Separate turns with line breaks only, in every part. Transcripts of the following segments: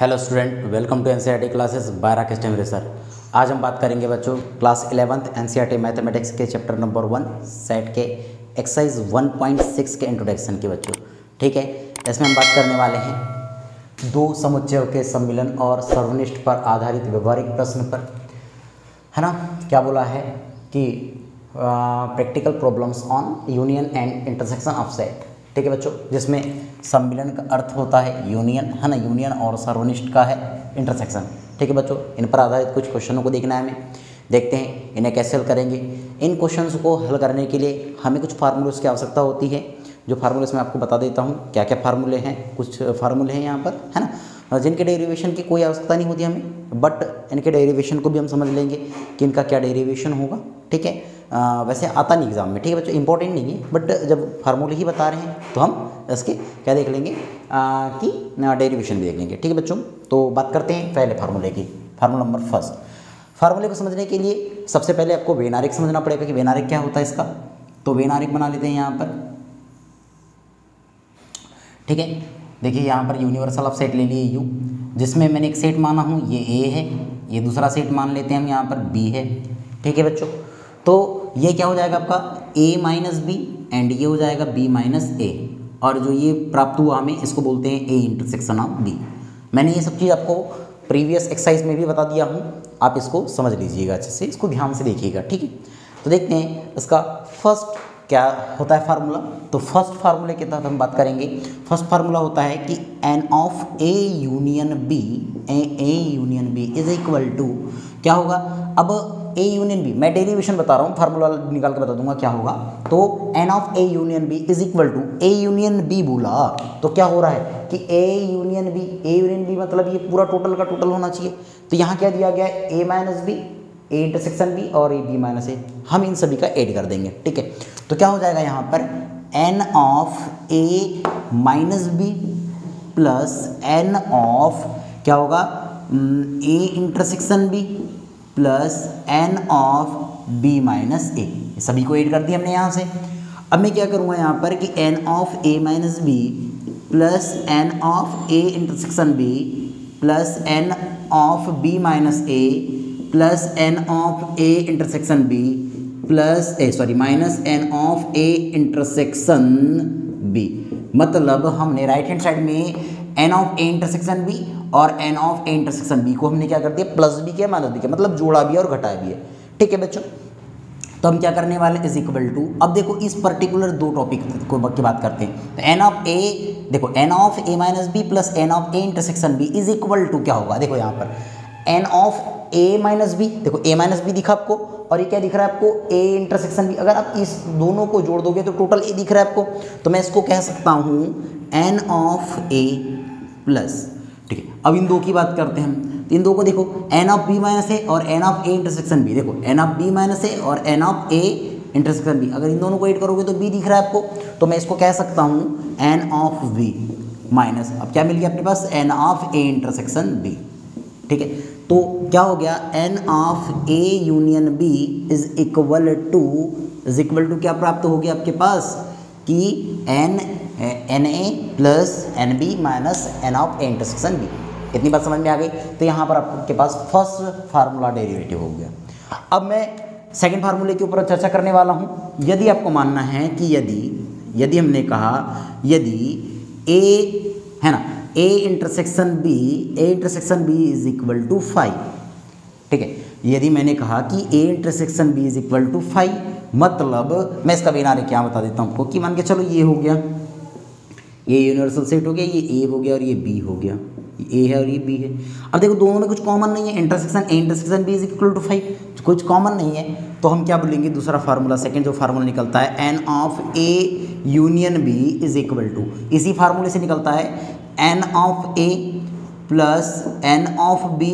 Hello student, welcome to NCERT classes by Rakesh Temre sir. आज हम बात करेंगे बच्चों क्लास 11th एनसीईआरटी मैथमेटिक्स के चैप्टर नंबर 1 सेट के एक्सरसाइज 1.6 के इंट्रोडक्शन के बच्चों। ठीक है, इसमें हम बात करने वाले हैं दो समुच्चयों के सम्मिलन और सर्वनिष्ठ पर आधारित व्यवहारिक प्रश्न पर, है ना। क्या बोला है कि practical problems on union and intersection of set. ठीक है बच्चों, जिसमें सम्मिलन का अर्थ होता है यूनियन, है ना। यूनियन और सर्वनिष्ठ का है इंटरसेक्शन। ठीक है बच्चों, इन पर आधारित कुछ क्वेश्चनों को देखना है हमें। देखते हैं इन्हें कैसे हल करेंगे। इन क्वेश्चंस को हल करने के लिए हमें कुछ फार्मूलोज की आवश्यकता होती है, जो फार्मूलेस मैं आपको बता देता हूँ क्या क्या फार्मूले हैं। कुछ फार्मूले हैं यहाँ पर, है ना, जिनके डेरिवेशन की कोई आवश्यकता नहीं होती हमें, बट इनके डेरिवेशन को भी हम समझ लेंगे कि इनका क्या डेरिवेशन होगा। ठीक है, वैसे आता नहीं एग्जाम में, ठीक है बच्चों, इंपॉर्टेंट नहीं है, बट जब फार्मूले ही बता रहे हैं तो हम इसके क्या देख लेंगे कि डेरिवेशन भी देख लेंगे। ठीक है बच्चों, तो बात करते हैं पहले फार्मूले की। फार्मूला नंबर फर्स्ट, फार्मूले को समझने के लिए सबसे पहले आपको वेनारिक समझना पड़ेगा कि वेनारिक क्या होता है इसका। तो वेनारिक बना लेते हैं यहाँ पर। ठीक है, देखिए यहाँ पर यूनिवर्सल ऑफ सेट ले लिए यू, जिसमें मैंने एक सेट माना हूँ, ये ए है, ये दूसरा सेट मान लेते हैं हम यहाँ पर बी है। ठीक है बच्चों, तो ये क्या हो जाएगा आपका a माइनस बी एंड ये हो जाएगा b माइनस ए, और जो ये प्राप्त हुआ हमें इसको बोलते हैं a इंटरसेक्शन ऑफ b। मैंने ये सब चीज़ आपको प्रीवियस एक्सरसाइज में भी बता दिया हूँ, आप इसको समझ लीजिएगा अच्छे से, इसको ध्यान से देखिएगा। ठीक है, तो देखते हैं इसका फर्स्ट क्या होता है फार्मूला। तो फर्स्ट फार्मूले के तहत हम बात करेंगे। फर्स्ट फार्मूला होता है कि n of a union b, a union b is equal to क्या होगा। अब a यूनियन b, मैं डेरिवेशन बता रहा हूँ, फार्मूला निकाल के बता दूंगा क्या होगा। तो n of a union b is equal to a union b बोला तो क्या हो रहा है कि a यूनियन b मतलब ये पूरा टोटल का टोटल होना चाहिए। तो यहाँ क्या दिया गया है, a minus B, a intersection b और a b माइनस a, हम इन सभी का ऐड कर देंगे। ठीक है, तो क्या हो जाएगा यहाँ पर n of a minus B plus n of क्या होगा a intersection b plus n of b minus a, सभी को ऐड कर दिया हमने यहाँ से। अब मैं क्या करूँगा यहाँ पर कि n of a minus b plus n of a intersection b plus n of b minus a plus n of a intersection b plus minus n of a intersection b। मतलब हमने राइट हैंड साइड में n of a intersection b और n of a intersection b को हमने क्या कर दिया, plus b किया माइनस b किया, मतलब जोड़ा भी है और घटाया भी है। ठीक है बच्चों, तो हम क्या करने वाले इज इक्वल टू, अब देखो इस पर्टिकुलर दो टॉपिक की बात करते हैं। तो n ऑफ a, देखो n of a minus B plus n of a intersection b is equal to क्या होगा, देखो यहाँ पर n of a minus B, देखो a माइनस बी दिखा आपको, और ये क्या दिख रहा है आपको a इंटरसेक्शन b। अगर आप इस दोनों को जोड़ दोगे तो टोटल a दिख रहा है आपको, तो मैं इसको कह सकता हूँ n ऑफ a प्लस। ठीक है, अब इन दो की बात करते हैं हम। तो इन दो को देखो n ऑफ b माइनस ए और n of a intersection b, देखो n ऑफ b माइनस ए और n of a intersection b, अगर इन दोनों को ऐड करोगे तो b दिख रहा है आपको, तो मैं इसको कह सकता हूँ n ऑफ b माइनस, अब क्या मिल गया अपने पास, n of a intersection b। ठीक है, तो क्या हो गया, n of a union b is equal to क्या प्राप्त हो गया आपके पास कि n a plus n b minus n of a intersection b। इतनी बात समझ में आ गई। तो यहाँ पर आपके पास फर्स्ट फार्मूला डेरिवेटिव हो गया। अब मैं सेकंड फार्मूले के ऊपर चर्चा करने वाला हूँ। यदि आपको मानना है कि यदि हमने कहा यदि a है ना, a intersection b is equal to 5। ठीक है, यदि मैंने कहा कि a intersection b is equal to 5, मतलब मैं इसका वेनारिक क्या बता देता हूँ आपको कि मान के चलो ये हो गया, ये यूनिवर्सल सेट हो गया, ये a हो गया और ये b हो गया, ये a है और ये b है। अब देखो दोनों में कुछ कॉमन नहीं है, intersection b is equal to 5, कुछ कॉमन नहीं है, तो हम क्या बोलेंगे, दूसरा फार्मूला, सेकंड जो फार्मूला निकलता है n of a union b is equal to, इसी फार्मूले से निकलता है n of a plus n of b।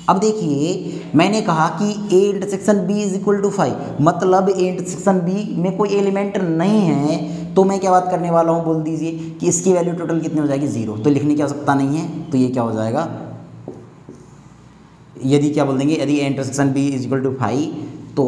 अब देखिए मैंने कहा कि a intersection b is equal to 5, मतलब a इंटरसेक्शन b में कोई एलिमेंट नहीं है, तो मैं क्या बात करने वाला हूँ, बोल दीजिए कि इसकी वैल्यू टोटल कितनी हो जाएगी, 0। तो लिखने की आवश्यकता नहीं है, तो ये क्या हो जाएगा, यदि क्या बोल देंगे, यदि a intersection b is equal to 5 तो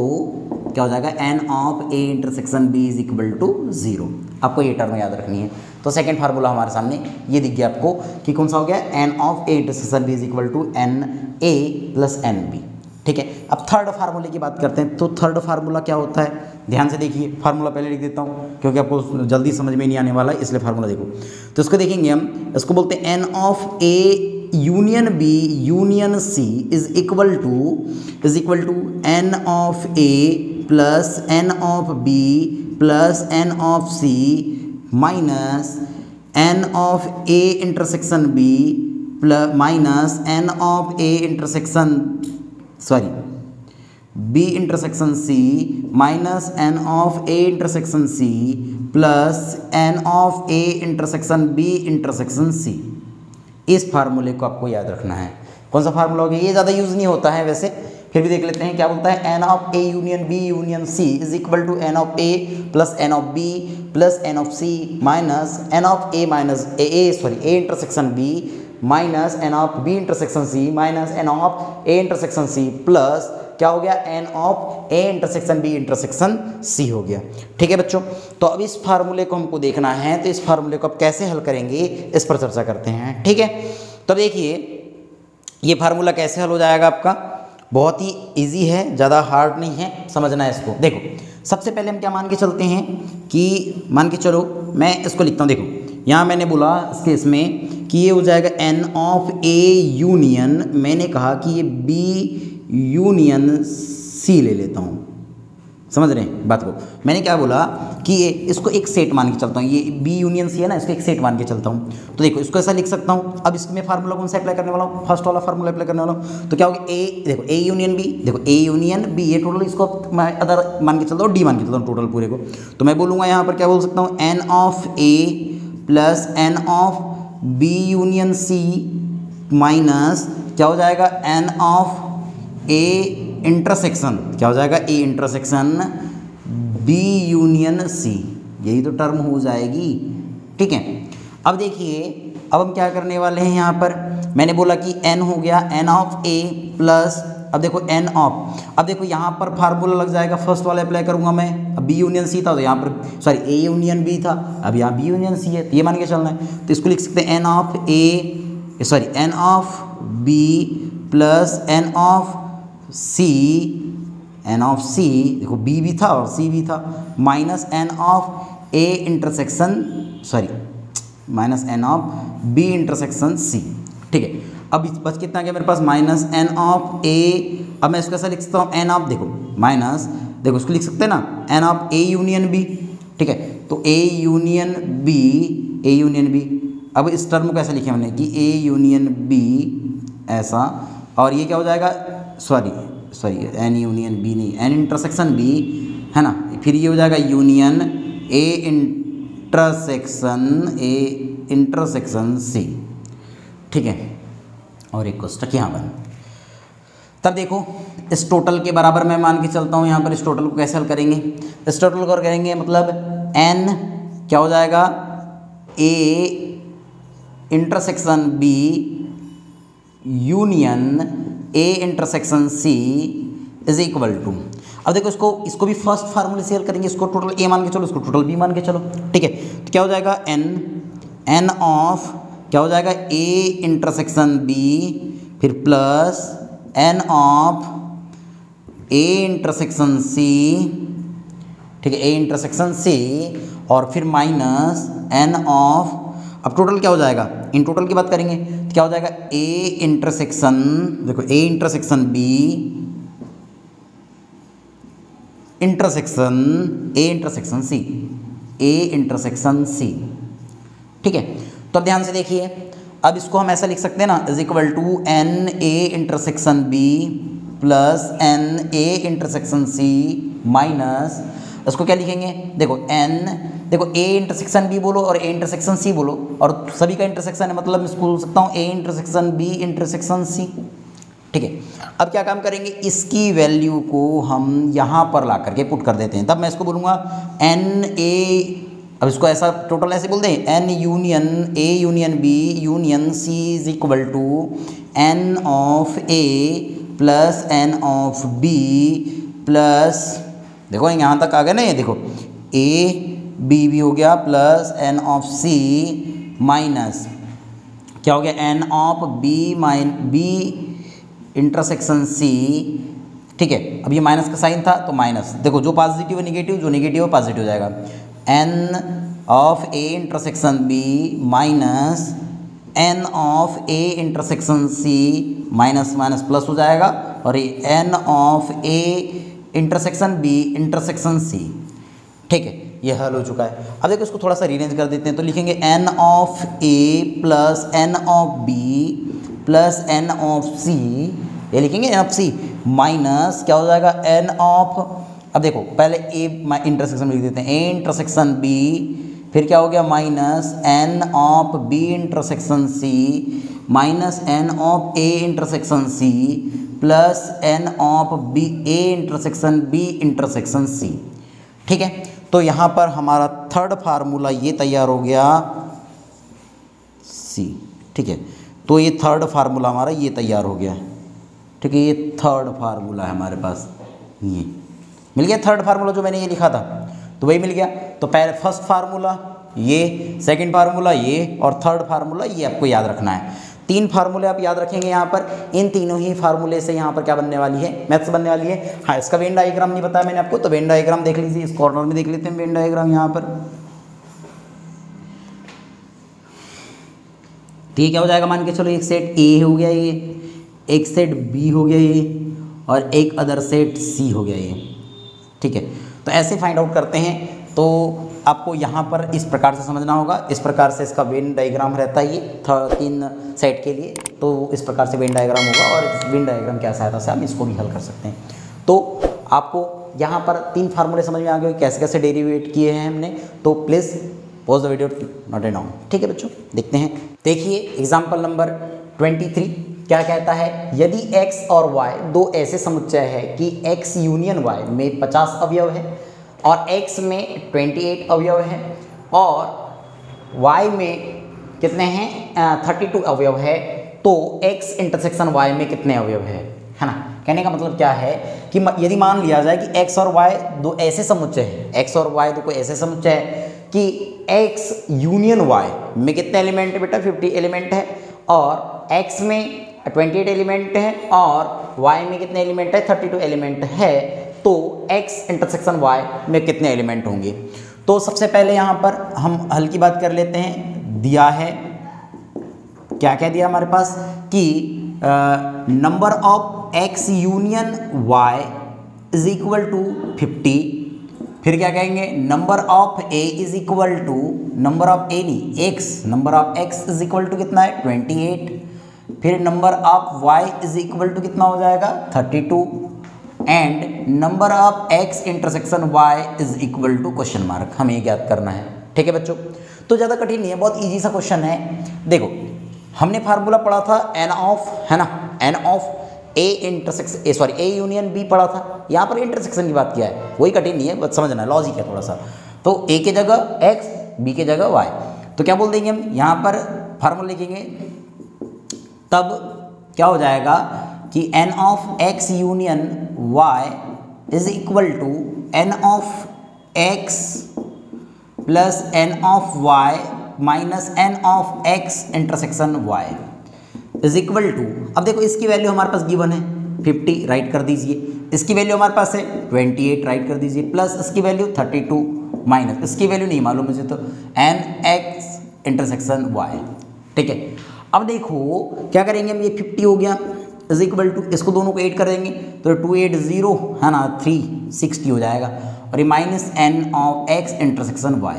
क्या हो जाएगा, n of a intersection b is equal to 0। आपको ये टर्म याद रखनी है। तो सेकंड फार्मूला हमारे सामने ये दिख गया आपको कि कौन सा हो गया, N of A intersection B is equal to N A plus N B. ठीक है, अब थर्ड फार्मूले की बात करते हैं। तो थर्ड फार्मूला क्या होता है, ध्यान से देखिए, फार्मूला पहले लिख देता हूँ क्योंकि आपको जल्दी समझ में नहीं आने वाला है, इसलिए फार्मूला देखो। तो इसको देखेंगे हम, इसको बोलते हैं N of A union B union C is equal to N of A plus N of B plus N of C minus N of A intersection B plus minus N of A intersection B intersection C minus N of A intersection C plus N of A intersection B intersection C. इस फार्मूले को आपको याद रखना है। कौन सा formula हो गया, ये ज़्यादा यूज़ नहीं होता है वैसे, फिर भी देख लेते हैं क्या बोलता है, N of A union B union C is equal to N of A plus N of B plus N of C minus N of A minus A intersection B minus N of B intersection C minus N of A intersection C plus क्या हो गया, N of A intersection B intersection C हो गया। ठीक है बच्चों, तो अब इस फार्मूले को हमको देखना है, तो इस फार्मूले को अब कैसे हल करेंगे इस पर चर्चा करते हैं। ठीक है, तो देखिए ये फार्मूला कैसे हल हो जाएगा आपका, बहुत ही इजी है, ज़्यादा हार्ड नहीं है, समझना है इसको। देखो सबसे पहले हम क्या मान के चलते हैं कि मान के चलो, मैं इसको लिखता हूँ। देखो यहाँ मैंने बोला इस केस में कि ये हो जाएगा एन ऑफ ए यूनियन, मैंने कहा कि ये बी यूनियन सी ले लेता हूँ, समझ रहे हैं बात को। मैंने क्या बोला कि ये इसको एक सेट मान के चलता हूँ, ये बी यूनियन सी है ना, इसको एक सेट मान के चलता हूँ। तो देखो इसको ऐसा लिख सकता हूँ। अब इसमें फार्मूला कौन सा अप्लाई करने वाला हूँ, फर्स्ट वाला फार्मूला अप्लाई करने वाला हूँ। तो क्या होगा, ए देखो ए यूनियन बी, देखो ए यूनियन बी, ये टोटल इसको मैं अदर मान के चलता हूँ, डी मान के चलता हूँ टोटल पूरे को। तो मैं बोलूँगा यहाँ पर क्या बोल सकता हूँ, N of A plus N of B union C minus क्या हो जाएगा, एन ऑफ ए इंटरसेक्शन, क्या हो जाएगा, A intersection B union C, यही तो टर्म हो जाएगी। ठीक है, अब देखिए अब हम क्या करने वाले हैं, यहाँ पर मैंने बोला कि n हो गया एन ऑफ ए प्लस, अब देखो एन ऑफ, अब देखो यहाँ पर फार्मूला लग जाएगा, फर्स्ट वाला अप्लाई करूँगा मैं। अब बी यूनियन सी था तो यहाँ पर सॉरी ए यूनियन बी था, अब यहाँ बी यूनियन सी है, तो ये मान के चलना है। तो इसको लिख सकते हैं N of A sorry N of B plus N of C, N of C देखो बी भी था और सी भी था, minus N of A intersection sorry minus N of B intersection C. ठीक है, अब बच कितना गया मेरे पास, माइनस एन ऑफ ए, अब मैं इसको ऐसा लिख सकता हूँ एन ऑफ देखो माइनस, देखो इसको लिख सकते हैं ना, N of A union B. ठीक है, तो ए यूनियन बी, अब इस टर्म को ऐसा लिखे हमने कि ए यूनियन बी ऐसा, और ये क्या हो जाएगा, सॉरी एन यूनियन बी नहीं, एन इंटरसेक्शन बी है ना, फिर ये हो जाएगा यूनियन ए इंटरसेक्शन सी। ठीक है, और एक कोष्टक यहाँ पर। तब देखो इस टोटल के बराबर मैं मान के चलता हूँ, यहाँ पर इस टोटल को कैसे हल करेंगे, इस टोटल को करेंगे मतलब एन क्या हो जाएगा, A intersection B union A intersection C is equal to, अब देखो इसको भी फर्स्ट फार्मूले से हल करेंगे, इसको टोटल ए मान के चलो, इसको टोटल बी मान के चलो। ठीक है, तो क्या हो जाएगा, एन ऑफ क्या हो जाएगा, ए इंटरसेक्शन बी फिर plus N of A intersection C, ठीक है, ए इंटरसेक्शन सी और फिर माइनस एन ऑफ, अब टोटल क्या हो जाएगा, इन टोटल की बात करेंगे तो क्या हो जाएगा, ए इंटरसेक्शन देखो A intersection B intersection A intersection C, A intersection C. ठीक है, तो अब ध्यान से देखिए, अब इसको हम ऐसा लिख सकते हैं ना, is equal to N A intersection B plus N A intersection C minus, इसको क्या लिखेंगे, देखो देखो ए इंटरसेक्शन बी बोलो और ए इंटरसेक्शन सी बोलो, और सभी का इंटरसेक्शन है, मतलब इसको बोल सकता हूँ A intersection B intersection C. ठीक है, अब क्या काम करेंगे, इसकी वैल्यू को हम यहाँ पर ला करके पुट कर देते हैं। तब मैं इसको बोलूँगा एन ए, अब इसको ऐसा टोटल ऐसे बोल दें, N union A union B union C is equal to N of A plus N of B plus, देखो यहाँ तक आ गया ना, ये देखो ए बी भी हो गया plus N of C minus क्या हो गया N of B intersection C. ठीक है, अब ये माइनस का साइन था तो माइनस, देखो जो पॉजिटिव है निगेटिव, जो निगेटिव है पॉजिटिव हो जाएगा। N of A intersection B minus N of A intersection C minus minus plus हो जाएगा, और ये N of A intersection B intersection C. ठीक है, ये हल हो चुका है। अब देखो इसको थोड़ा सा रीअरेंज कर देते हैं, तो लिखेंगे N of A plus N of B plus N of C, ये लिखेंगे एन ऑफ सी माइनस क्या हो जाएगा एन ऑफ, अब देखो पहले ए इंटरसेक्शन लिख देते हैं, ए इंटरसेक्शन बी, फिर क्या हो गया minus N of B intersection C minus N of A intersection C plus N of B A intersection B intersection C. ठीक है, तो यहाँ पर हमारा थर्ड फार्मूला ये तैयार हो गया सी। ठीक है, तो ये थर्ड फार्मूला हमारा ये तैयार हो गया। ठीक है, ये थर्ड फार्मूला है हमारे पास, ये मिल गया थर्ड फार्मूला जो मैंने ये लिखा था, तो वही मिल गया। तो पहले फर्स्ट फार्मूला ये, सेकंड फार्मूला ये, और थर्ड फार्मूला ये आपको याद रखना है। 3 फार्मूले आप याद रखेंगे यहाँ पर। इन तीनों ही फार्मूले से यहाँ पर क्या बनने वाली है, मैथ्स बनने वाली है। हाँ, इसका वेन डायग्राम नहीं बताया मैंने आपको, तो वेन डायग्राम देख लीजिए, इस कॉर्नर में देख लेते हैं वेन डायग्राम यहाँ पर। तो ये क्या हो जाएगा, मान के चलो एक सेट ए हो गया ये, एक सेट बी हो गया ये, और एक अदर सेट सी हो गया ये। ठीक है, तो ऐसे फाइंड आउट करते हैं। तो आपको यहाँ पर इस प्रकार से समझना होगा, इस प्रकार से इसका वेन डायग्राम रहता है ये 3 सेट के लिए, तो इस प्रकार से वेन डायग्राम होगा, और इस वेन डायग्राम की सहायता से हम इसको भी हल कर सकते हैं। तो आपको यहाँ पर 3 फार्मूले समझ में आ गए कैसे कैसे डेरिवेट किए हैं हमने, तो please pause the video note it down. ठीक है बच्चों, देखते हैं। देखिए एग्जाम्पल नंबर 23 क्या कहता है, यदि x और y दो ऐसे समुच्चय है कि x यूनियन y में 50 अवयव है और x में 28 अवयव है, और y में कितने हैं 32 अवयव है, तो x इंटरसेक्शन y में कितने अवयव है ना। कहने का मतलब क्या है कि यदि मान लिया जाए कि x और y दो ऐसे समुच्चय है, x और y दो कोई ऐसे समुच्चय है कि x यूनियन y में कितने एलिमेंट है बेटा 50 एलिमेंट है, और x में 28 एलिमेंट है, और y में कितने एलिमेंट है 32 एलिमेंट है, तो x इंटरसेक्शन y में कितने एलिमेंट होंगे। तो सबसे पहले यहाँ पर हम हल की बात कर लेते हैं। दिया है, क्या क्या दिया हमारे पास कि number of x union y is equal to 50, फिर क्या कहेंगे number of a is equal to, number of a नहीं x, number of x is equal to कितना है 28, फिर number of y is equal to कितना हो जाएगा 32, and number of x intersection y is equal to question mark, हमें ज्ञात करना है। ठीक है बच्चों, तो ज़्यादा कठिन नहीं है, बहुत इजी सा क्वेश्चन है। देखो हमने फार्मूला पढ़ा था n ऑफ, है ना, n of a intersection a union b पढ़ा था, यहाँ पर इंटरसेक्शन की बात किया है, वही कठिन नहीं है, बस समझना है, लॉजिक है थोड़ा सा। तो a के जगह x, b के जगह y, तो क्या बोल देंगे हम यहाँ पर फार्मूला लिखेंगे, तब क्या हो जाएगा कि n of x union y is equal to n of x plus n of y minus n of x intersection y is equal to, अब देखो इसकी वैल्यू हमारे पास गिवन है 50, राइट कर दीजिए, इसकी वैल्यू हमारे पास है 28, राइट कर दीजिए, प्लस इसकी वैल्यू 32, माइनस इसकी वैल्यू नहीं मालूम मुझे, तो n x इंटरसेक्शन y। ठीक है, अब देखो क्या करेंगे हम, ये 50 हो गया इज इक्वल टू, इसको दोनों को 8 कर देंगे तो 280 है ना 360 हो जाएगा, और ये minus n of x intersection y।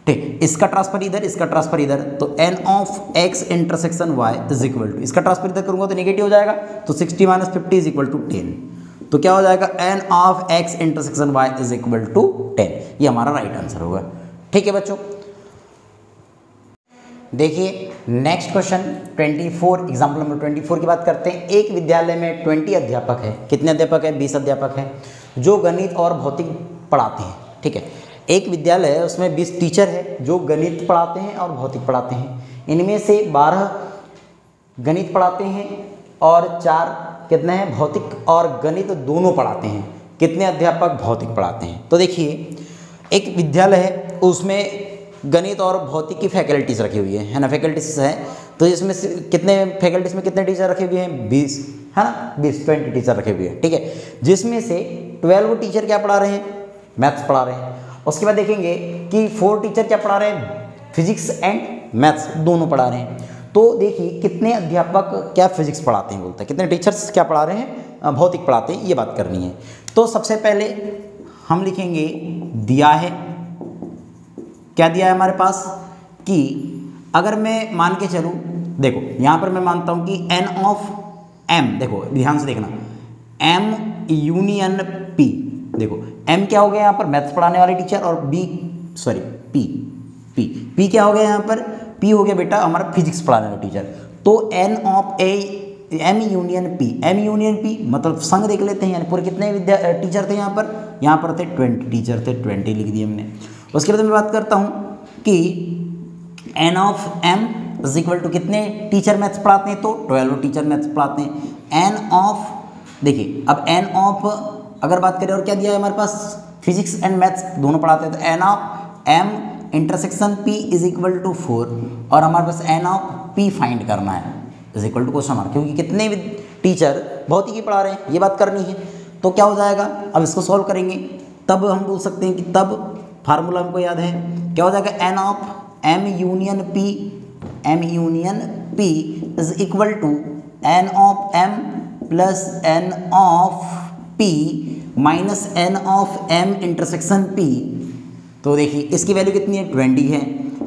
ठीक, इसका ट्रांसफर इधर, इसका ट्रांसफर इधर, तो n of x intersection y is equal to, इसका ट्रांसफर इधर करूंगा तो नेगेटिव हो जाएगा, तो 60 माइनस 50 इज इक्वल टू 10, तो क्या हो जाएगा n of x intersection y is equal to 10, ये हमारा राइट आंसर होगा। ठीक है बच्चों, देखिए नेक्स्ट क्वेश्चन 24, एग्जाम्पल नंबर 24 की बात करते हैं। एक विद्यालय में 20 अध्यापक है, कितने अध्यापक है 20 अध्यापक है, जो गणित और भौतिक पढ़ाते हैं। ठीक है, एक विद्यालय है उसमें 20 टीचर है जो गणित पढ़ाते हैं और भौतिक पढ़ाते हैं, इनमें से 12 गणित पढ़ाते हैं और 4 कितने हैं भौतिक और गणित दोनों पढ़ाते हैं, कितने अध्यापक भौतिक पढ़ाते हैं। तो देखिए एक विद्यालय है उसमें गणित और भौतिक की फैकल्टीज रखी हुई है ना, फैकल्टीज है। तो इसमें कितने फैकल्टीज में कितने टीचर रखे हुए हैं? 20, है ना, 20 टीचर रखे हुए हैं, ठीक है। जिसमें से 12 टीचर क्या पढ़ा रहे हैं? मैथ्स पढ़ा रहे हैं। उसके बाद देखेंगे कि 4 टीचर क्या पढ़ा रहे हैं? फिजिक्स एंड मैथ्स दोनों पढ़ा रहे हैं। तो देखिए कितने अध्यापक क्या फिजिक्स पढ़ाते हैं, बोलते हैं कितने टीचर्स क्या पढ़ा रहे हैं? भौतिक पढ़ाते हैं, ये बात करनी है। तो सबसे पहले हम लिखेंगे दिया है, क्या दिया है हमारे पास कि अगर मैं मान के चलूँ, देखो यहाँ पर मैं मानता हूँ कि n ऑफ m, देखो ध्यान से देखना, m यूनियन p, देखो m क्या हो गया यहाँ पर? मैथ्स पढ़ाने वाले टीचर, और p क्या हो गया यहाँ पर? p हो गया बेटा हमारा फिजिक्स पढ़ाने वाला टीचर। तो n of m union p मतलब संग देख लेते हैं, यानी पूरे कितने टीचर थे यहाँ पर? यहाँ पर थे 20 टीचर थे, 20 लिख दिए हमने। उसके बाद मैं बात करता हूँ कि n of m is equal to कितने टीचर मैथ्स पढ़ाते हैं? तो 12 टीचर मैथ्स पढ़ाते हैं। n ऑफ, देखिए अब n ऑफ अगर बात करें और क्या दिया है हमारे पास? फिजिक्स एंड मैथ्स दोनों पढ़ाते हैं। तो n of m intersection p is equal to 4, और हमारे पास n ऑफ p फाइंड करना है is equal to question mark, क्योंकि कितने टीचर भौतिक ही पढ़ा रहे हैं, ये बात करनी है। तो क्या हो जाएगा? अब इसको सॉल्व करेंगे तब हम बोल सकते हैं कि तब फार्मूला हमको याद है, क्या हो जाएगा? n of m union p is equal to n of m plus n of p minus n of m intersection p। तो देखिए इसकी वैल्यू कितनी है? 20 है,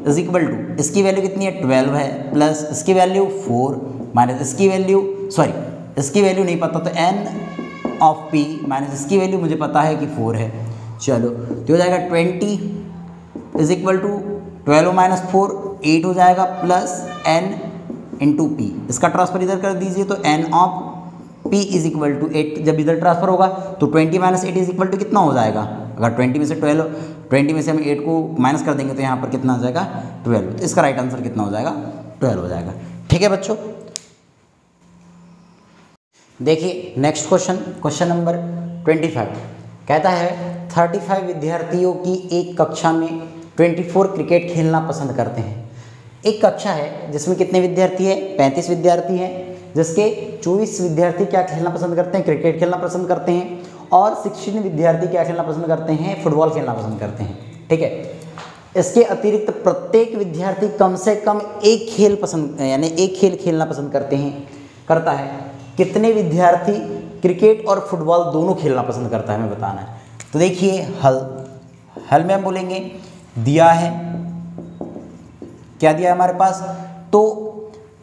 इज इक्वल टू इसकी वैल्यू कितनी है? 12 है, प्लस इसकी वैल्यू 4 माइनस इसकी वैल्यू, इसकी वैल्यू नहीं पता, तो n ऑफ p माइनस इसकी वैल्यू मुझे पता है कि 4 है। चलो तो हो जाएगा 20 इज इक्वल टू 12 माइनस 4, 8 हो जाएगा, प्लस n इंटू पी। इसका ट्रांसफर इधर कर दीजिए, तो n of p is equal to 8, जब इधर ट्रांसफर होगा तो 20 माइनस 8 इज इक्वल टू कितना हो जाएगा? अगर 20 में से हम 8 को माइनस कर देंगे तो यहाँ पर कितना आ जाएगा? 12। तो इसका राइट आंसर कितना हो जाएगा? 12 हो जाएगा। ठीक है बच्चों, देखिए नेक्स्ट क्वेश्चन नंबर 25 कहता है 35 विद्यार्थियों की एक कक्षा में 24 क्रिकेट खेलना पसंद करते हैं। एक कक्षा है जिसमें कितने विद्यार्थी है? 35 विद्यार्थी हैं, जिसके 24 विद्यार्थी क्या खेलना पसंद करते हैं? क्रिकेट खेलना पसंद करते हैं, और 16 विद्यार्थी क्या खेलना पसंद करते हैं? फुटबॉल खेलना पसंद करते हैं। ठीक है, इसके अतिरिक्त प्रत्येक विद्यार्थी कम से कम एक खेल खेलना पसंद करता है। कितने विद्यार्थी क्रिकेट और फुटबॉल दोनों खेलना पसंद करता है, हमें बताना है। तो देखिए हल में हम बोलेंगे दिया है, क्या दिया है हमारे पास? तो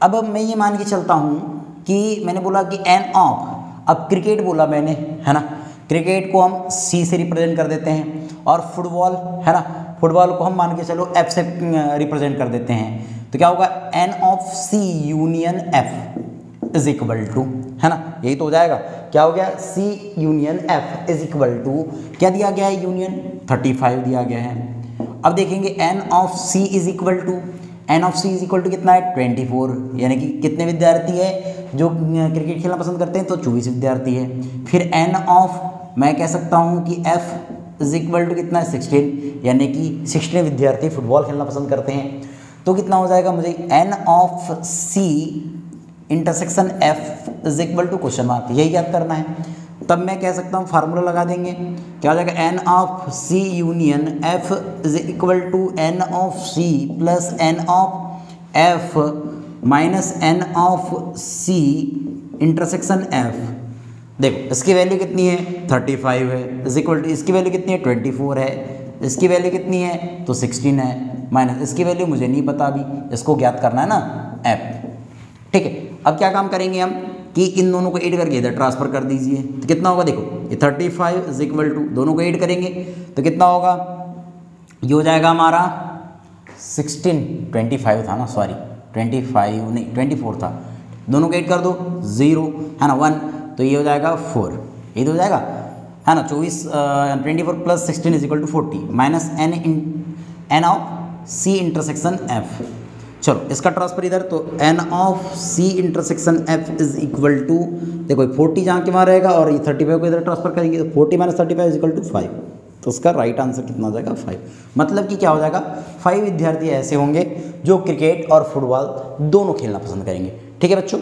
अब मैं ये मान के चलता हूँ कि मैंने बोला कि n ऑफ, अब क्रिकेट बोला मैंने, है ना, क्रिकेट को हम C से रिप्रेजेंट कर देते हैं, और फुटबॉल, है ना, फुटबॉल को हम मान के चलो F से रिप्रेजेंट कर देते हैं। तो क्या होगा? n of C union F is equal to, है ना, यही तो हो जाएगा। क्या हो गया? C union F is equal to क्या दिया गया है? यूनियन 35 दिया गया है। अब देखेंगे n of C is equal to कितना है? 24, यानी कि कितने विद्यार्थी है जो क्रिकेट खेलना पसंद करते हैं? तो 24 विद्यार्थी है। फिर n ऑफ, मैं कह सकता हूँ कि F इज इक्वल टू कितना है? 16, यानी कि 16 विद्यार्थी फुटबॉल खेलना पसंद करते हैं। तो कितना हो जाएगा? मुझे n of C intersection F is equal to question mark, यही याद करना है। तब मैं कह सकता हूँ फार्मूला लगा देंगे, क्या हो जाएगा? n of C union F is equal to n of C plus n of F minus n of C intersection F। देखो इसकी वैल्यू कितनी है? 35 है, इज इक्वल टू इसकी वैल्यू कितनी है? 24 है, इसकी वैल्यू कितनी है? तो 16 है, माइनस इसकी वैल्यू मुझे नहीं पता अभी, इसको ज्ञात करना है ना, F। ठीक है, अब क्या काम करेंगे हम कि इन दोनों को ऐड करके इधर ट्रांसफर कर दीजिए। तो कितना होगा? देखो ये 35 इज इक्वल टू, दोनों को ऐड करेंगे तो कितना होगा? ये हो जाएगा हमारा 25 था ना, 25 नहीं 24 था, दोनों को ऐड कर दो 0, है ना, 1, तो ये हो जाएगा 4, ये तो हो जाएगा, है ना। 24 plus 16 is equal to 40 minus n of C intersection F। चलो इसका ट्रांसफर इधर, तो n of C intersection F is equal to, देखो 40 जहाँ के वहाँ रहेगा, और ये 35 को इधर ट्रांसफर करेंगे तो 40 माइनस 35 इज इक्वल टू 5। तो उसका राइट आंसर कितना हो जाएगा 5। मतलब कि क्या हो जाएगा 5 विद्यार्थी ऐसे होंगे जो क्रिकेट और फुटबॉल दोनों खेलना पसंद करेंगे। ठीक है बच्चों,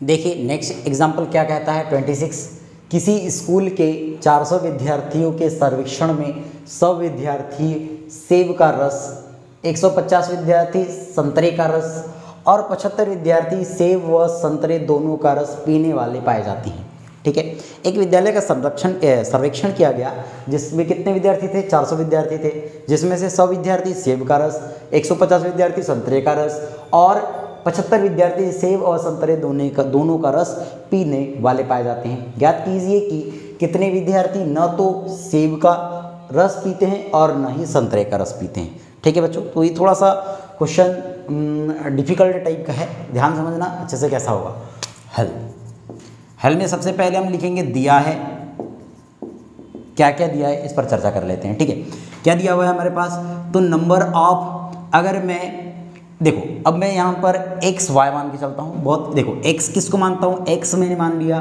देखिए नेक्स्ट एग्जाम्पल क्या कहता है 26। किसी स्कूल के 400 विद्यार्थियों के सर्वेक्षण में 100 विद्यार्थी सेब का रस, 150 विद्यार्थी संतरे का रस और 75 विद्यार्थी सेब व संतरे दोनों का रस पीने वाले पाए जाते हैं। ठीक है, एक विद्यालय का सर्वेक्षण किया गया जिसमें कितने विद्यार्थी थे, 400 विद्यार्थी थे, जिसमें से 100 विद्यार्थी सेब का रस, 150 विद्यार्थी संतरे का रस और 75 विद्यार्थी सेब और संतरे दोनों का रस पीने वाले पाए जाते हैं। ज्ञात कीजिए कि कितने विद्यार्थी न तो सेब का रस पीते हैं और न ही संतरे का रस पीते हैं। ठीक है बच्चों, तो ये थोड़ा सा क्वेश्चन डिफिकल्ट टाइप का है, ध्यान समझना अच्छे से कैसा होगा। हल में सबसे पहले हम लिखेंगे दिया है, क्या क्या दिया है इस पर चर्चा कर लेते हैं। ठीक है, क्या दिया हुआ है हमारे पास, तो नंबर ऑफ, अगर मैं देखो अब मैं यहाँ पर x y मान के चलता हूँ, बहुत देखो x किसको मानता हूँ, x मैंने मान लिया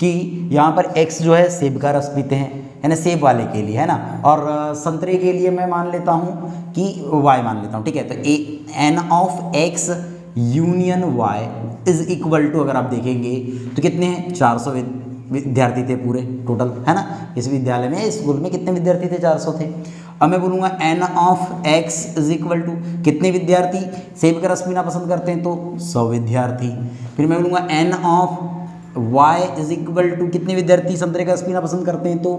कि यहाँ पर x जो है सेब का रस पीते हैं, है ना, सेब वाले के लिए, है ना, और संतरे के लिए मैं मान लेता हूँ कि y मान लेता हूँ। ठीक है, तो n of x union y is equal to, अगर आप देखेंगे तो कितने हैं, 400 विद्यार्थी थे पूरे टोटल, है ना, इस विद्यालय में, इस स्कूल में कितने विद्यार्थी थे, 400 थे। अब मैं बोलूँगा n of x is equal to कितने विद्यार्थी सेब का रस पीना पसंद करते हैं, तो 100 विद्यार्थी। फिर मैं बोलूँगा n of y is equal to कितने विद्यार्थी संतरे का रस पीना पसंद करते हैं, तो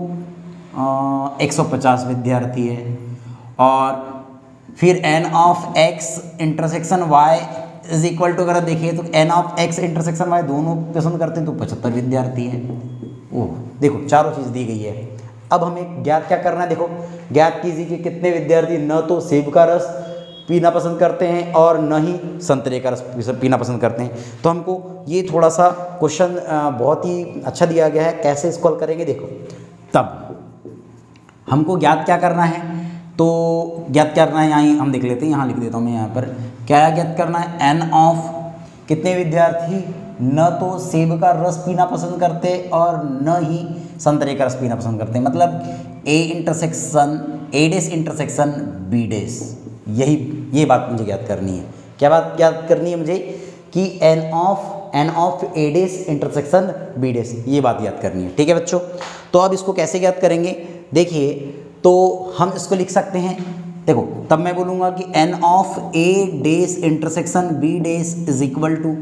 150 विद्यार्थी है। और फिर n of x intersection y is equal to, अगर आप देखिए तो n of x intersection y दोनों पसंद करते हैं, तो 75 विद्यार्थी हैं। ओह देखो चारों चीज़ दी गई है। अब हमें ज्ञात क्या करना है, देखो ज्ञात कीजिए कि कितने विद्यार्थी न तो सेब का रस पीना पसंद करते हैं और न ही संतरे का रस पीना पसंद करते हैं। तो हमको ये थोड़ा सा क्वेश्चन बहुत ही अच्छा दिया गया है, कैसे इसको हल करेंगे देखो। तब हमको ज्ञात क्या करना है, तो ज्ञात करना है, यहाँ हम देख लेते हैं, यहाँ लिख देता हूँ मैं, यहाँ पर क्या ज्ञात करना है, n ऑफ कितने विद्यार्थी न तो सेब का रस पीना पसंद करते और न ही संतरे का रस पीना पसंद करते हैं। मतलब a dash intersection b dash, ये बात मुझे ज्ञात करनी है। क्या बात ज्ञात करनी है मुझे, कि n of a dash intersection b dash, ये बात याद करनी है। ठीक है बच्चों, तो अब इसको कैसे ज्ञात करेंगे, देखिए तो हम इसको लिख सकते हैं, देखो तब मैं बोलूँगा कि n of a dash intersection b dash is equal to,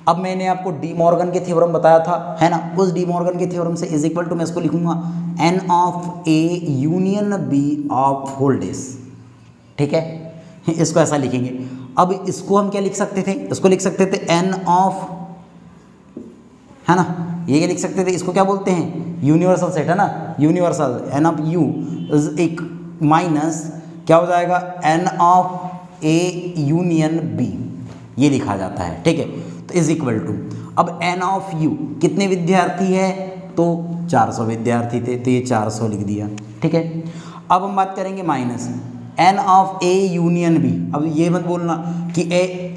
अब मैंने आपको डी मॉर्गन के थ्योरम बताया था, है ना, उस डी मॉर्गन के थ्योरम से इज इक्वल टू मैं इसको लिखूंगा n of a union b of whole dash. ठीक है, इसको ऐसा लिखेंगे। अब इसको हम क्या लिख सकते थे, इसको लिख सकते थे n ऑफ, है ना, ये क्या लिख सकते थे, इसको क्या बोलते हैं, यूनिवर्सल सेट, है ना, universal n of u is एक माइनस क्या हो जाएगा, n of a union b, ये लिखा जाता है। ठीक है, तो इज इक्वल टू, अब n ऑफ u कितने विद्यार्थी है, तो 400 विद्यार्थी थे, तो ये 400 लिख दिया। ठीक है, अब हम बात करेंगे minus n of a union b। अब ये मत बोलना कि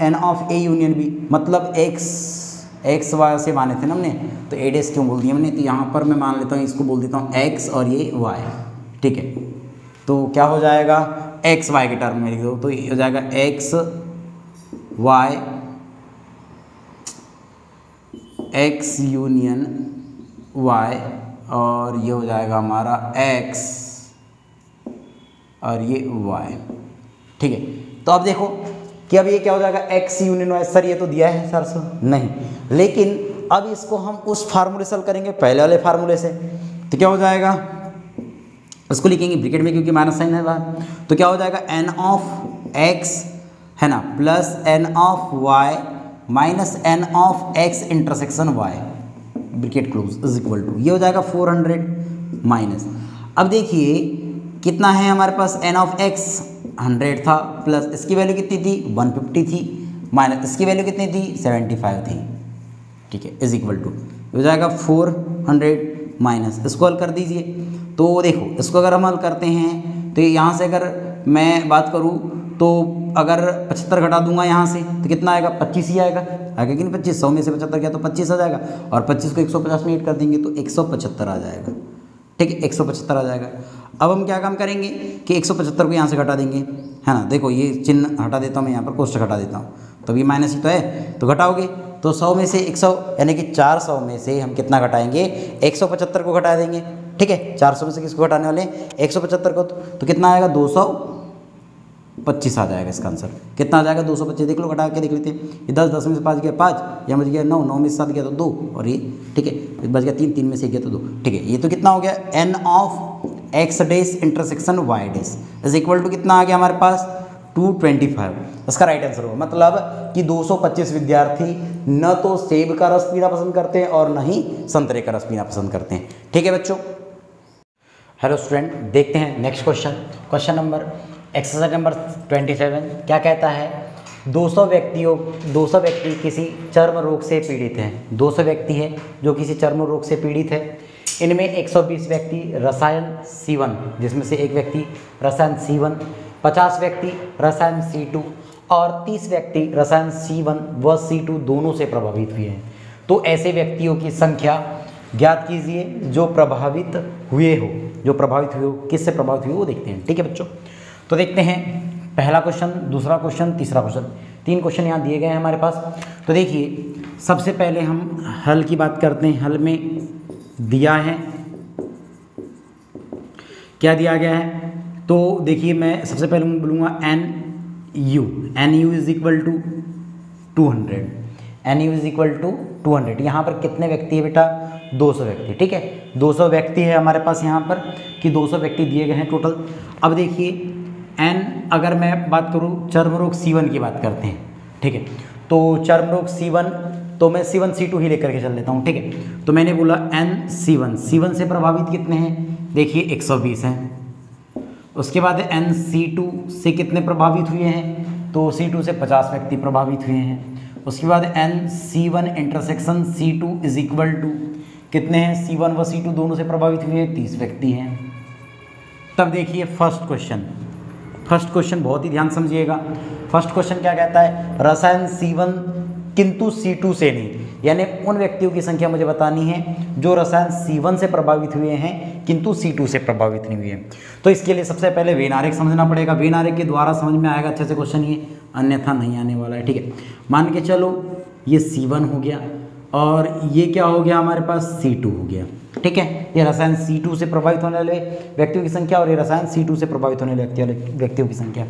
n of a union b मतलब x y से माने थे ना हमने, तो a डैश क्यों बोल दिया हमने, तो यहाँ पर मैं मान लेता हूँ, इसको बोल देता हूँ x और ये y। ठीक है, तो क्या हो जाएगा, x y के टर्म में लिख दो, तो ये हो जाएगा x यूनियन y, और ये हो जाएगा हमारा x और ये y। ठीक है, तो अब देखो कि अब ये क्या हो जाएगा, x यूनियन y। सर ये तो दिया है 400, नहीं, लेकिन अब इसको हम उस फार्मूले से हल करेंगे, पहले वाले फार्मूले से, तो क्या हो जाएगा, इसको लिखेंगे ब्रैकेट में क्योंकि माइनस साइन है बाहर, तो क्या हो जाएगा n ऑफ x, है ना, plus n of y minus n of x intersection y, bracket close, is equal to, ये हो जाएगा 400 माइनस, अब देखिए कितना है हमारे पास, n ऑफ x 100 था, प्लस इसकी वैल्यू कितनी थी 150 थी, माइनस इसकी वैल्यू कितनी थी 75 थी। ठीक है, इज इक्वल टू हो जाएगा 400 माइनस, इसको हल कर दीजिए। तो देखो इसको अगर हम हल करते हैं तो यहाँ से अगर मैं बात करूँ तो अगर 75 घटा दूंगा यहाँ से तो कितना आएगा, 25 ही आएगा कि नहीं, 25, 100 में से 75 गया तो 25 आ जाएगा, और 25 को 150 में ऐड कर देंगे तो 175 आ जाएगा। ठीक है, 175 आ जाएगा। अब हम क्या काम करेंगे कि 175 को यहाँ से घटा देंगे, है ना। देखो ये चिन्ह हटा देता हूँ मैं, यहाँ पर कोष्ठक हटा देता हूँ, तो ये माइनस ही तो है, तो घटाओगे तो 100 में से 100 यानी कि 400 में से हम कितना घटाएंगे, 175 को घटा देंगे। ठीक है, 400 में से किसको घटाने वाले हैं, 175 को, तो कितना आएगा 225 आ जाएगा इसका आंसर। कितना आ जाएगा 225, देख लो घटा के देख लेते हैं। ये 10, 10 में से 5 गया 5, यहाँ बच गया 9, 9 में से 7 गया तो 2, और ये ठीक है बच गया 3, 3 में से 1 गया तो 2। ठीक है, ये तो कितना हो गया, n of x dash intersection y dash is equal to कितना आ गया हमारे पास 225। इसका राइट आंसर होगा, मतलब कि 225 विद्यार्थी न तो सेब का रस पीना पसंद करते हैं और न ही संतरे का रस पीना पसंद करते हैं। ठीक है बच्चों, हेलो स्टूडेंट, देखते हैं next question. Question number exercise number 27 क्या कहता है, 200 व्यक्ति किसी चर्म रोग से पीड़ित हैं। 200 व्यक्ति है जो किसी चर्म रोग से पीड़ित है। इनमें 120 व्यक्ति रसायन C1, जिसमें से एक व्यक्ति रसायन C1, 50 व्यक्ति रसायन C2 और 30 व्यक्ति रसायन C1 व C2 दोनों से प्रभावित हुए हैं। तो ऐसे व्यक्तियों की संख्या ज्ञात कीजिए जो प्रभावित हुए हो। किससे प्रभावित हुए वो देखते हैं। ठीक है बच्चों, तो देखते हैं पहला क्वेश्चन, दूसरा क्वेश्चन, तीसरा क्वेश्चन। 3 क्वेश्चन यहाँ दिए गए हैं हमारे पास। तो देखिए सबसे पहले हम हल की बात करते हैं। हल में दिया है, क्या दिया गया है, तो देखिए मैं सबसे पहले मैं बोलूँगा NU is equal to 200। NU is equal to 200। यहाँ पर कितने व्यक्ति है बेटा, 200 व्यक्ति। ठीक है, 200 व्यक्ति है हमारे पास यहाँ पर कि 200 व्यक्ति दिए गए हैं टोटल। अब देखिए N, अगर मैं बात करूँ चर्म रोग C1 की बात करते हैं। ठीक है, तो चर्म रोग C1, तो मैं C1 C2 ही लेकर के चल लेता हूँ। ठीक है, तो मैंने बोला C1 से प्रभावित कितने हैं, देखिए 120 हैं। उसके बाद C2 से कितने प्रभावित हुए हैं, तो C2 से 50 व्यक्ति प्रभावित हुए हैं। उसके बाद C1 intersection C2 is equal to कितने हैं, C1 व C2 दोनों से प्रभावित हुए 30 व्यक्ति हैं। तब देखिए फर्स्ट क्वेश्चन बहुत ही ध्यान समझिएगा। फर्स्ट क्वेश्चन क्या कहता है, रसायन C1 किंतु C2 से नहीं, यानी उन व्यक्तियों की संख्या मुझे बतानी है जो रसायन C1 से प्रभावित हुए हैं किंतु C2 से प्रभावित नहीं हुए हैं। तो इसके लिए सबसे पहले वेन आरेख समझना पड़ेगा। वेन आरेख के द्वारा समझ में आएगा अच्छे से क्वेश्चन, ये अन्यथा नहीं आने वाला है। ठीक है, मान के चलो ये C1 हो गया और ये क्या हो गया हमारे पास, C2 हो गया। ठीक है, ये रसायन C2 से प्रभावित होने वाले व्यक्तियों की संख्या और ये रसायन C2 से प्रभावित होने वाले व्यक्तियों की संख्या।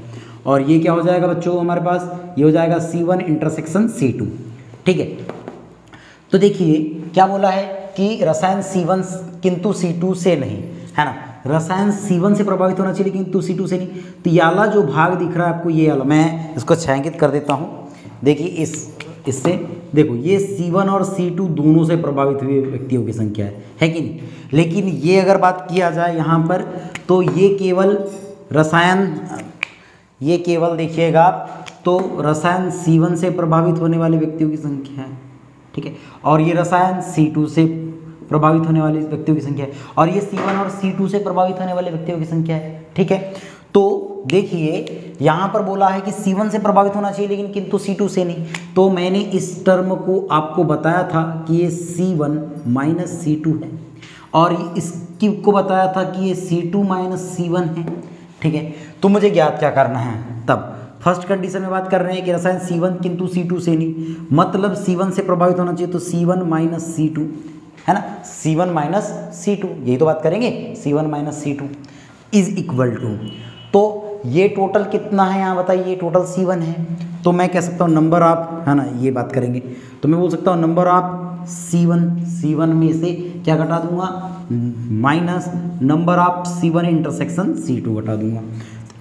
और ये क्या हो जाएगा बच्चों हमारे पास, ये हो जाएगा C1 इंटरसेक्शन C2। ठीक है, तो देखिए क्या बोला है कि रसायन C1 किंतु C2 से नहीं, है ना। रसायन C1 से प्रभावित होना चाहिए किंतु C2 से नहीं। तो ये वाला जो भाग दिख रहा है आपको, ये वाला मैं इसको छायांकित कर देता हूँ। देखिए इससे देखो ये C1 और C2 दोनों से प्रभावित हुए व्यक्तियों की संख्या है कि नहीं। लेकिन ये अगर बात किया जाए यहाँ पर, तो ये केवल देखिएगा तो रसायन C1 से प्रभावित होने वाले व्यक्तियों की संख्या है। ठीक है, और ये रसायन C2 से प्रभावित होने वाले व्यक्तियों की संख्या है, और ये C1 और C2 से प्रभावित होने वाले व्यक्तियों की संख्या है। ठीक है, तो देखिए यहाँ पर बोला है कि C1 से प्रभावित होना चाहिए लेकिन किंतु C2 से नहीं। तो मैंने इस टर्म को आपको बताया था कि ये C1 माइनस C2 है, और इसकी को बताया था कि ये C2 माइनस C1 है। ठीक है, तो मुझे ज्ञात क्या करना है, तब फर्स्ट कंडीशन में बात कर रहे हैं कि रसायन C1 किंतु C2 से नहीं, मतलब C1 से प्रभावित होना चाहिए, तो C1 माइनस C2, है ना, C1 माइनस C2, यही तो बात करेंगे। C1 minus C2 is equal to, तो ये टोटल कितना है यहाँ बताइए, ये टोटल C1 है। तो मैं कह सकता हूँ नंबर ऑफ, है ना, ये बात करेंगे तो मैं बोल सकता हूँ नंबर ऑफ C1 में से क्या घटा दूंगा, minus number of C1 intersection C2 घटा दूंगा,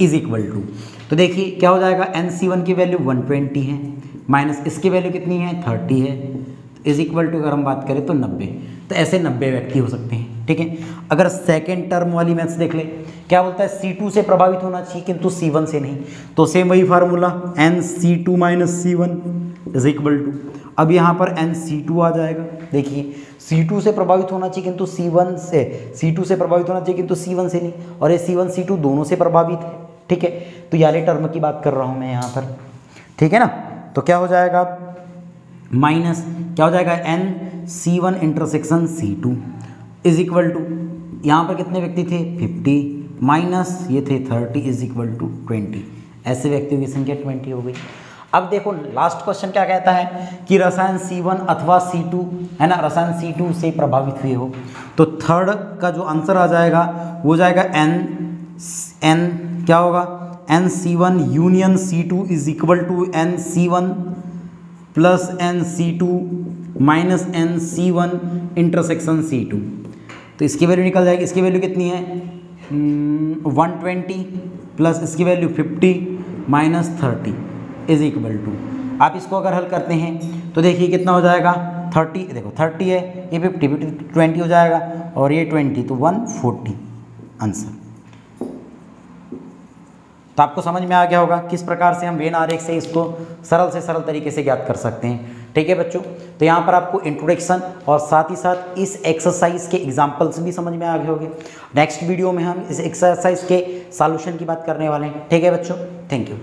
इज इक्वल टू। तो देखिए क्या हो जाएगा, NC1 की वैल्यू 120 है, माइनस इसकी वैल्यू कितनी है 30 है, इज इक्वल टू अगर हम बात करें तो 90। तो ऐसे 90 व्यक्ति हो सकते हैं। ठीक है, अगर सेकेंड टर्म वाली मैथ्स देख ले, क्या बोलता है, C2 से प्रभावित होना चाहिए किंतु C1 से नहीं। तो सेम वही formula NC2 minus C1 is equal to, अब यहाँ पर NC2 आ जाएगा। देखिए C2 से प्रभावित होना चाहिए किंतु C2 से प्रभावित होना चाहिए किंतु C1 से नहीं, और ये C1 C2 दोनों से प्रभावित है। ठीक है, तो याले टर्म की बात कर रहा हूँ मैं यहाँ पर। ठीक है ना, तो क्या हो जाएगा, माइनस क्या हो जाएगा, NC1 intersection C2 is equal to यहाँ पर कितने व्यक्ति थे 50 माइनस ये थे 30 इज इक्वल टू 20, ऐसे व्यक्तियों की संख्या 20 हो गई। अब देखो लास्ट क्वेश्चन क्या कहता है कि रसायन C1 अथवा C2 है ना, रसायन C2 से प्रभावित हुए हो, तो थर्ड का जो आंसर आ जाएगा वो जाएगा N क्या होगा NC1 union C2 is equal to NC1 plus NC2 minus NC1 intersection C2। तो इसकी वैल्यू निकल जाएगी, इसकी वैल्यू कितनी है 120 प्लस इसकी वैल्यू 50 माइनस 30 इज इक्वल टू, आप इसको अगर हल करते हैं तो देखिए कितना हो जाएगा 30, देखो 30 है, ये 50 20 हो जाएगा और ये 20 तो 140 आंसर। तो आपको समझ में आ गया होगा किस प्रकार से हम वेन आरेख से इसको सरल से सरल तरीके से ज्ञात कर सकते हैं। ठीक है बच्चों, तो यहाँ पर आपको इंट्रोडक्शन और साथ ही साथ इस एक्सरसाइज के एग्जाम्पल्स भी समझ में आ गए होंगे। नेक्स्ट वीडियो में हम इस एक्सरसाइज के सॉल्यूशन की बात करने वाले हैं। ठीक है बच्चों, थैंक यू।